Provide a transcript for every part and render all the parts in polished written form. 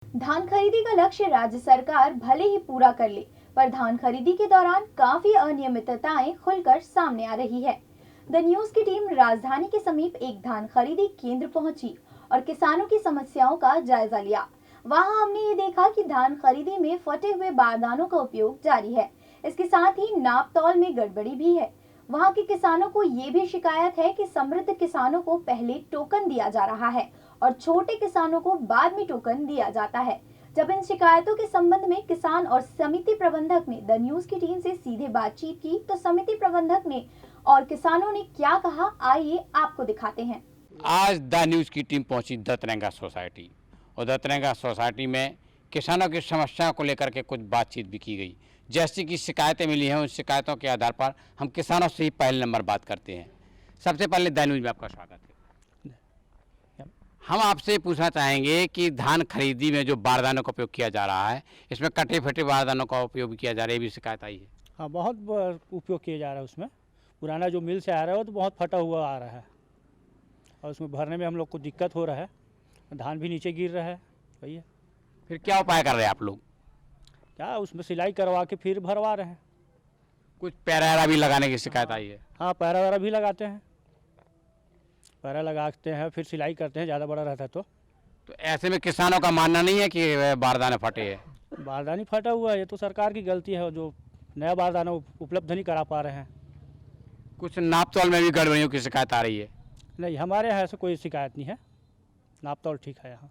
धान खरीदी का लक्ष्य राज्य सरकार भले ही पूरा कर ले, पर धान खरीदी के दौरान काफी अनियमितताएं खुलकर सामने आ रही है। द न्यूज की टीम राजधानी के समीप एक धान खरीदी केंद्र पहुंची और किसानों की समस्याओं का जायजा लिया। वहां हमने ये देखा कि धान खरीदी में फटे हुए बारदानों का उपयोग जारी है। इसके साथ ही नाप तौल में गड़बड़ी भी है। वहां के किसानों को ये भी शिकायत है कि समृद्ध किसानों को पहले टोकन दिया जा रहा है और छोटे किसानों को बाद में टोकन दिया जाता है। जब इन शिकायतों के संबंध में किसान और समिति प्रबंधक ने द न्यूज की टीम से सीधे बातचीत की, तो समिति प्रबंधक ने और किसानों ने क्या कहा, आइए आपको दिखाते हैं। आज द न्यूज की टीम पहुंची दत्तरंगा सोसाइटी और दत्तरंगा सोसाइटी में किसानों की समस्याओं को लेकर के कुछ बातचीत भी की गई। जैसी कि शिकायतें मिली हैं, उन शिकायतों के आधार पर हम किसानों से ही पहले नंबर बात करते हैं। सबसे पहले द न्यूज में आपका स्वागत है। हम आपसे पूछना चाहेंगे कि धान खरीदी में जो बारदानों का उपयोग किया जा रहा है, इसमें कटे फटे बारदानों का उपयोग किया जा रहा है, ये भी शिकायत आई है। हाँ, बहुत उपयोग किया जा रहा है उसमें। पुराना जो मिल से आ रहा है वो तो बहुत फटा हुआ आ रहा है और उसमें भरने में हम लोग को दिक्कत हो रहा है। धान भी नीचे गिर रहा है। वही है। फिर क्या उपाय कर रहे हैं आप लोग? क्या उसमें सिलाई करवा के फिर भरवा रहे हैं। कुछ पैरा भी लगाने की शिकायत आई है। हाँ, पैरा वैरा भी लगाते हैं। पैरा लगाते हैं फिर सिलाई करते हैं, ज़्यादा बड़ा रहता है तो ऐसे में किसानों का मानना नहीं है कि बारदाने फटे हैं। बारदानी फटा हुआ है, ये तो सरकार की गलती है, जो नया बारदाना उपलब्ध नहीं करा पा रहे हैं। कुछ नाप तौल में भी गड़बड़ियों की शिकायत आ रही है। नहीं, हमारे यहाँ ऐसे कोई शिकायत नहीं है, नाप तौल ठीक है यहाँ।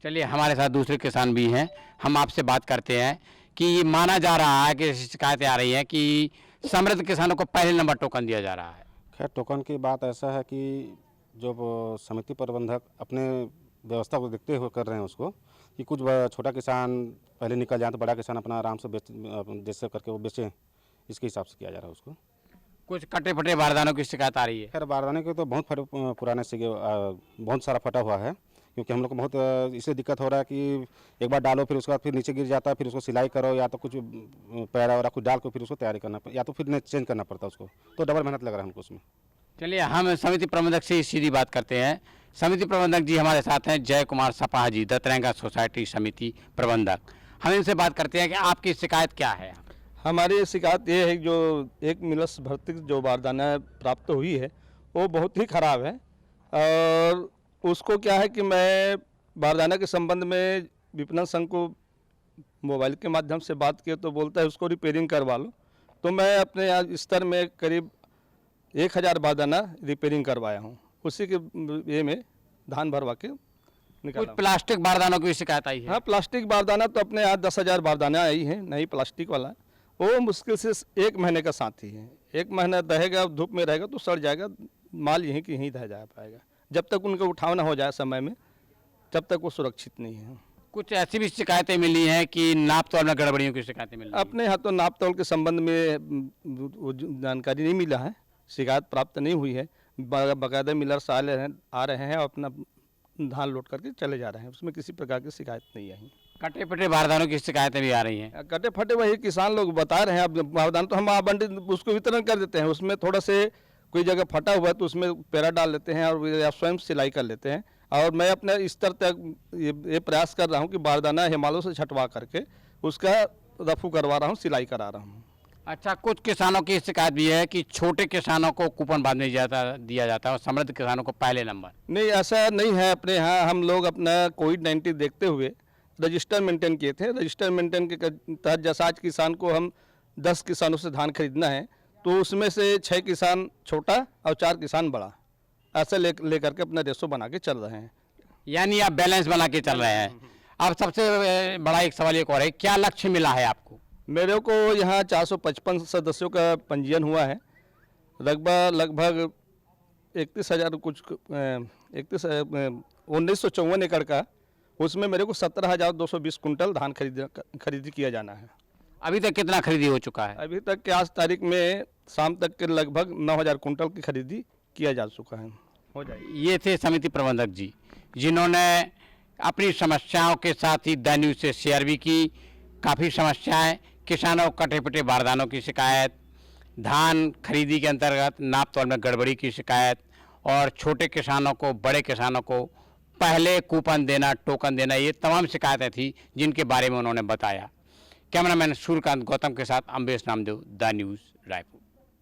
चलिए, हमारे साथ दूसरे किसान भी हैं, हम आपसे बात करते हैं कि ये माना जा रहा है कि शिकायतें आ रही हैं कि समृद्ध किसानों को पहले नंबर टोकन दिया जा रहा है। खैर, टोकन की बात ऐसा है कि जो समिति प्रबंधक अपने व्यवस्था को देखते हुए कर रहे हैं उसको, कि कुछ छोटा किसान पहले निकल जाए तो बड़ा किसान अपना आराम से जैसे करके वो बेचें, इसके हिसाब से किया जा रहा है उसको। कुछ कटे फटे बारदानों की शिकायत आ रही है। खैर, बारदाने के तो बहुत पुराने से बहुत सारा फटा हुआ है, क्योंकि हम लोग को बहुत इससे दिक्कत हो रहा है कि एक बार डालो फिर उसके बाद फिर नीचे गिर जाता है, फिर उसको सिलाई करो या तो कुछ पैरा वैरा कुछ डाल को फिर उसको तैयारी करना या तो फिर चेंज करना पड़ता है उसको, तो डबल मेहनत लग रहा है हमको उसमें। चलिए, हम समिति प्रबंधक से सीधी बात करते हैं। समिति प्रबंधक जी हमारे साथ हैं, जय कुमार सपाह जी, दत्तरंगा सोसाइटी समिति प्रबंधक। हम इनसे बात करते हैं कि आपकी शिकायत क्या है। हमारी शिकायत ये है, जो एक मिलस भर्ती जो बारदाना प्राप्त हुई है वो बहुत ही ख़राब है और उसको क्या है कि मैं बारदाना के संबंध में विपणन संघ को मोबाइल के माध्यम से बात किया तो बोलता है उसको रिपेयरिंग करवा लो। तो मैं अपने यहाँ स्तर में करीब 1000 बारदाना रिपेयरिंग करवाया हूँ, उसी के ये में धान भरवा के निकाला। कुछ प्लास्टिक बारदानों की शिकायत आई है। हाँ, प्लास्टिक बारदाना तो अपने यहाँ 10,000 बारदाना आई है, नहीं प्लास्टिक वाला। वो मुश्किल से 1 महीने का साथी है। 1 महीना रहेगा, धूप में रहेगा तो सड़ जाएगा, माल यहीं की यहीं रह जा पाएगा। जब तक उनका उठाव ना हो जाए समय में, तब तक वो सुरक्षित नहीं है। कुछ ऐसी भी शिकायतें मिली हैं कि नाप तौल में गड़बड़ियों की शिकायतें मिली हैं। अपने यहाँ तो नाप तौल के संबंध में जानकारी नहीं मिला है, शिकायत प्राप्त नहीं हुई है। बाकायदा मिलर्स आ रहे हैं और अपना धान लोड करके चले जा रहे हैं, उसमें किसी प्रकार की शिकायत नहीं आई। कटे फटे बारदानों की शिकायतें भी आ रही हैं। कटे फटे वही किसान लोग बता रहे हैं। अब बारदाना तो हम आवंटित उसको वितरण कर देते हैं, उसमें थोड़ा से कोई जगह फटा हुआ है तो उसमें पैरा डाल लेते हैं और या स्वयं सिलाई कर लेते हैं। और मैं अपने स्तर तक ये प्रयास कर रहा हूँ कि बारदाना हिमालय से छटवा करके उसका रफू करवा रहा हूँ, सिलाई करा रहा हूँ। अच्छा, कुछ किसानों की शिकायत भी है कि छोटे किसानों को कूपन बाद में दिया जाता है और समृद्ध किसानों को पहले नंबर। नहीं, ऐसा नहीं है। अपने यहाँ हम लोग अपना कोविड-19 देखते हुए रजिस्टर मेंटेन किए थे। रजिस्टर मेंटेन के तहत जैसा आज किसान को हम 10 किसानों से धान खरीदना है तो उसमें से 6 किसान छोटा और 4 किसान बड़ा, ऐसे लेकर के अपना रेशो बना के चल रहे हैं। यानी आप बैलेंस बना के चल रहे हैं। अब सबसे बड़ा एक सवाल एक और है, क्या लक्ष्य मिला है आपको? मेरे को यहाँ 455 सदस्यों का पंजीयन हुआ है। लगभग 31,000 कुछ 1954 एकड़ का, उसमें मेरे को 17,220 कुंटल धान खरीदी किया जाना है। अभी तक कितना खरीदी हो चुका है? अभी तक के आज तारीख में शाम तक के लगभग 9,000 कुंटल की खरीदी किया जा चुका है, हो जाएगी। ये थे समिति प्रबंधक जी, जिन्होंने अपनी समस्याओं के साथ ही द न्यूज़ से शेयर भी की। काफ़ी समस्याएं, किसानों को कटे फटे बारदानों की शिकायत, धान खरीदी के अंतर्गत नाप तौल में गड़बड़ी की शिकायत और छोटे किसानों को बड़े किसानों को पहले कूपन देना, टोकन देना, ये तमाम शिकायतें थी जिनके बारे में उन्होंने बताया। कैमरामैन सूर्यकांत गौतम के साथ अम्बेश नामदेव, द न्यूज़, रायपुर।